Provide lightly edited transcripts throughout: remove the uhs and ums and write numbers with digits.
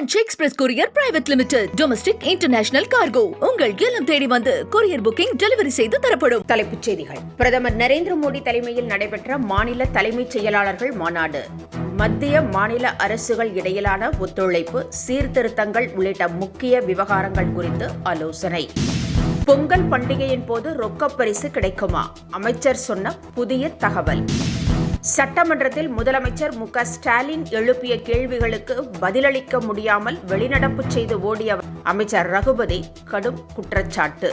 Branch express courier private limited. Domestic international cargo. உங்கள் இல்லம் தேடி வந்து கொரியர் புக்கிங் டெலிவரி செய்து தரப்படும். தலைப்புச் செய்திகள். பிரதமர் நரேந்திர மோடி தலைமையில் நடைபெற்ற மாநில தலைமைச் செயலாளர்கள் மாநாடு. மத்திய மாநில அரசுகள் இடையிலான ஒத்துழைப்பு, சீர்திருத்தங்கள் உள்ளிட்ட முக்கிய விவகாரங்கள் குறித்து ஆலோசனை. பொங்கல் பண்டிகையின் போது ரொக்கப் பரிசு கிடைக்குமா? அமைச்சர் சொன்ன புதிய தகவல். சட்டமன்றத்தில் முதலமைச்சர் மு.க.ஸ்டாலின் எழுப்பிய கேள்விகளுக்கு பதிலளிக்க முடியாமல் வெளிநடப்பு செய்து ஓடிய அமைச்சர் ரகுபதி கடும் குற்றச்சாட்டு.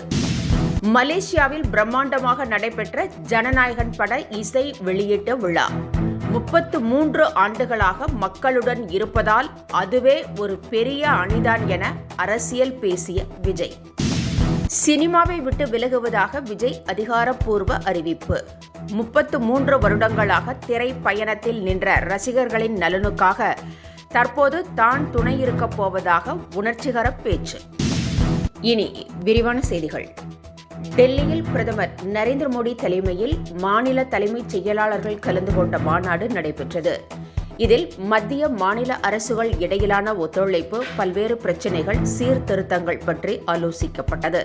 மலேசியாவில் பிரம்மாண்டமாக நடைபெற்ற ஜனநாயகன் பட இசை வெளியீட்டு விழா. 33 ஆண்டுகளாக மக்களுடன் இருப்பதால் அதுவே ஒரு பெரிய அணிதான் என அரசியல் பேசிய விஜய். சினிமாவை விட்டு விலகுவதாக விஜய் அதிகாரப்பூர்வ அறிவிப்பு. 33 வருடங்களாக திரை பயணத்தில் நின்ற ரசிகர்களின் நலனுக்காக தற்போது தான் துணை இருக்கப் போவதாக உணர்ச்சிகர பேச்சு. இனி விரிவான செய்திகள். டெல்லியில் பிரதமர் நரேந்திர மோடி தலைமையில் மாநில தலைமைச் செயலாளர்கள் கலந்து கொண்ட மாநாடு நடைபெற்றது. இதில் மத்திய மாநில அரசுகள் இடையிலான ஒத்துழைப்பு, பல்வேறு பிரச்சினைகள், சீர்திருத்தங்கள் பற்றி ஆலோசிக்கப்பட்டது.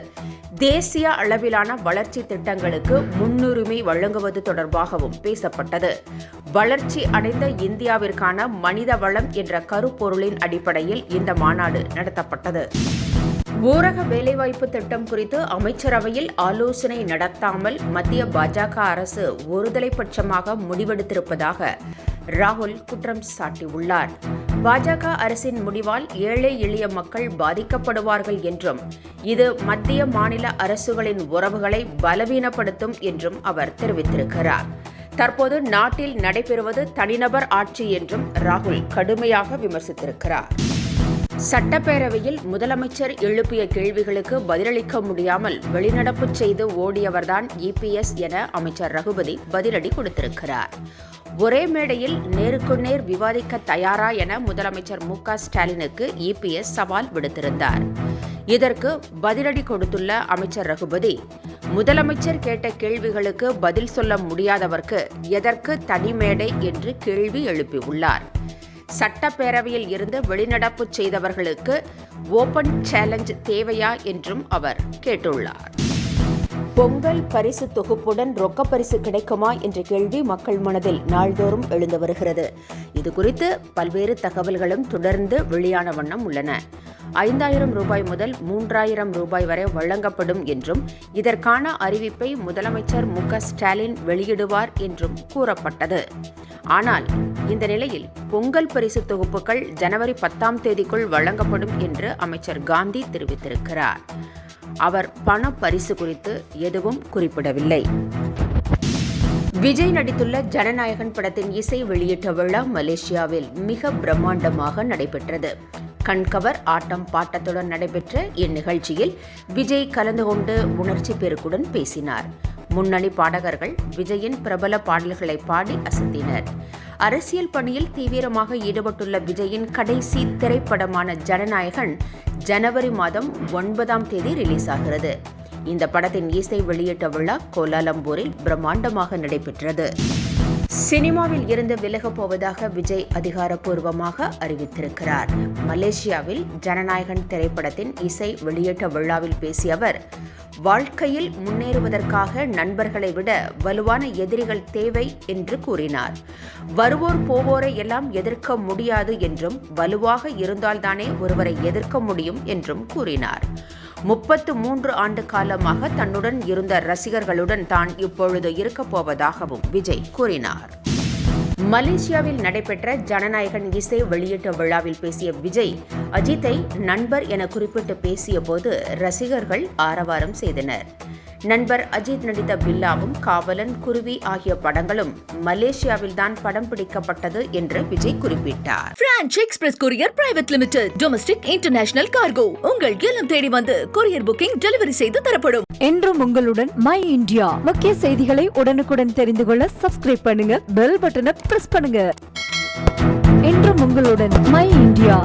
தேசிய அளவிலான வளர்ச்சி திட்டங்களுக்கு முன்னுரிமை வழங்குவது தொடர்பாகவும் பேசப்பட்டது. வளர்ச்சி அடைந்த இந்தியாவிற்கான மனித வளம் என்ற கருப்பொருளின் அடிப்படையில் இந்த மாநாடு நடத்தப்பட்டது. ஊரக வேலைவாய்ப்பு திட்டம் குறித்து அமைச்சரவையில் ஆலோசனை நடத்தாமல் மத்திய பாஜக அரசு ஒருதலைபட்சமாக முடிவெடுத்திருப்பதாக ராகுல் குற்றம் சாட்டியுள்ளார். பாஜக அரசின் முடிவால் ஏழை எளிய மக்கள் பாதிக்கப்படுவார்கள் என்றும் இது மத்திய மாநில அரசுகளின் உறவுகளை பலவீனப்படுத்தும் என்றும் அவர் தெரிவித்திருக்கிறார். தற்போது நாட்டில் நடைபெறுவது தனிநபர் ஆட்சி என்றும் ராகுல் கடுமையாக விமர்சித்திருக்கிறார். சட்டப்பேரவையில் முதலமைச்சர் எழுப்பிய கேள்விகளுக்கு பதிலளிக்க முடியாமல் வெளிநடப்பு செய்து ஓடியவர்தான் இபிஎஸ் என அமைச்சர் ரகுபதி பதிலடி கொடுத்திருக்கிறார். ஒரே மேடையில் நேருக்கு நேர் விவாதிக்க தயாரா என முதலமைச்சர் மு.க.ஸ்டாலினுக்கு இபிஎஸ் சவால் விடுத்திருந்தார். இதற்கு பதிலடி கொடுத்துள்ள அமைச்சர் ரகுபதி, முதலமைச்சர் கேட்ட கேள்விகளுக்கு பதில் சொல்ல முடியாதவர்க்கு எதற்கு தனி மேடை என்று கேள்வி எழுப்பியுள்ளார். சட்டப்பேரவையில் இருந்து வெளிநடப்பு செய்தவர்களுக்கு ஓபன் சேலஞ்ச் தேவையா என்றும் அவர் கேட்டுள்ளார். பொங்கல் பரிசு தொகுப்புடன் ரொக்க பரிசு கிடைக்குமா என்ற கேள்வி மக்கள் மனதில் நாள்தோறும் எழுந்து வருகிறது. இதுகுறித்து பல்வேறு தகவல்களும் தொடர்ந்து வெளியான வண்ணம் உள்ளன. 5000 ரூபாய் முதல் 3000 ரூபாய் வரை வழங்கப்படும் என்றும் இதற்கான அறிவிப்பை முதலமைச்சர் மு.க.ஸ்டாலின் வெளியிடுவார் என்றும் கூறப்பட்டது. ஆனால் இந்த நிலையில் பொங்கல் பரிசு தொகுப்புகள் ஜனவரி 10ஆம் தேதிக்குள் வழங்கப்படும் என்று அமைச்சர் காந்தி தெரிவித்திருக்கிறார். அவர் பண பரிசு குறித்து எதுவும் குறிப்பிடவில்லை. விஜய் நடித்துள்ள ஜனநாயகன் படத்தின் இசை வெளியீட்டு விழா மலேசியாவில் மிக பிரம்மாண்டமாக நடைபெற்றது. கண்கவர் ஆட்டம் பாட்டத்துடன் நடைபெற்ற இந்நிகழ்ச்சியில் விஜய் கலந்து கொண்டு உணர்ச்சி பெருக்குடன் பேசினார். முன்னணி பாடகர்கள் விஜயின் பிரபல பாடல்களை பாடி அசத்தினர். அரசியல் பணியில் தீவிரமாக ஈடுபட்டுள்ள விஜயின் கடைசி திரைப்படமான ஜனநாயகன் ஜனவரி மாதம் 9ஆம் தேதி ரிலீஸ் ஆகிறது. இந்த படத்தின் இசை வெளியீட்டு விழா கோலாலம்பூரில் பிரம்மாண்டமாக நடைபெற்றது. சினிமாவில் இருந்து விலகப் போவதாக விஜய் அதிகாரப்பூர்வமாக அறிவித்திருக்கிறார். மலேசியாவில் ஜனநாயகன் திரைப்படத்தின் இசை வெளியீட்டு விழாவில் பேசிய அவர், வாழ்க்கையில் முன்னேறுவதற்காக நண்பர்களை விட வலுவான எதிரிகள் தேவை என்று கூறினார். வருவோர் போவோரை எல்லாம் எதிர்க்க முடியாது என்றும் வலுவாக இருந்தால்தானே ஒருவரை எதிர்க்க முடியும் என்றும் கூறினார். 33 ஆண்டு காலமாக தன்னுடன் இருந்த ரசிகர்களுடன் தான் இப்பொழுது இருக்கப் போவதாகவும் விஜய் கூறினார். மலேசியாவில் நடைபெற்ற ஜனநாயகன் இசை வெளியீட்டு விழாவில் பேசிய விஜய், அஜித்தை நண்பர் என குறிப்பிட்டு பேசிய போது ரசிகர்கள் ஆரவாரம் செய்தனர். நண்பர் அஜித் நடித்த பில்லாவும், காவலன், குருவி ஆகிய படங்களும் மலேசியாவில் தான் படம் பிடிக்கப்பட்டது என்று விஜய் குறிப்பிட்டார். Branch express courier private limited. Domestic international cargo. உங்கள் இல்லம் தேடி வந்து கொரியர் புக்கிங் டெலிவரி செய்து தரப்படும். என்றும் உங்களுடன் மை இந்தியா. முக்கிய செய்திகளை உடனுக்குடன் தெரிந்து கொள்ள சப்ஸ்கிரைப் பண்ணுங்க, பெல் பட்டனை பிரஸ் பண்ணுங்க. என்றும் உங்களுடன் மை இந்தியா.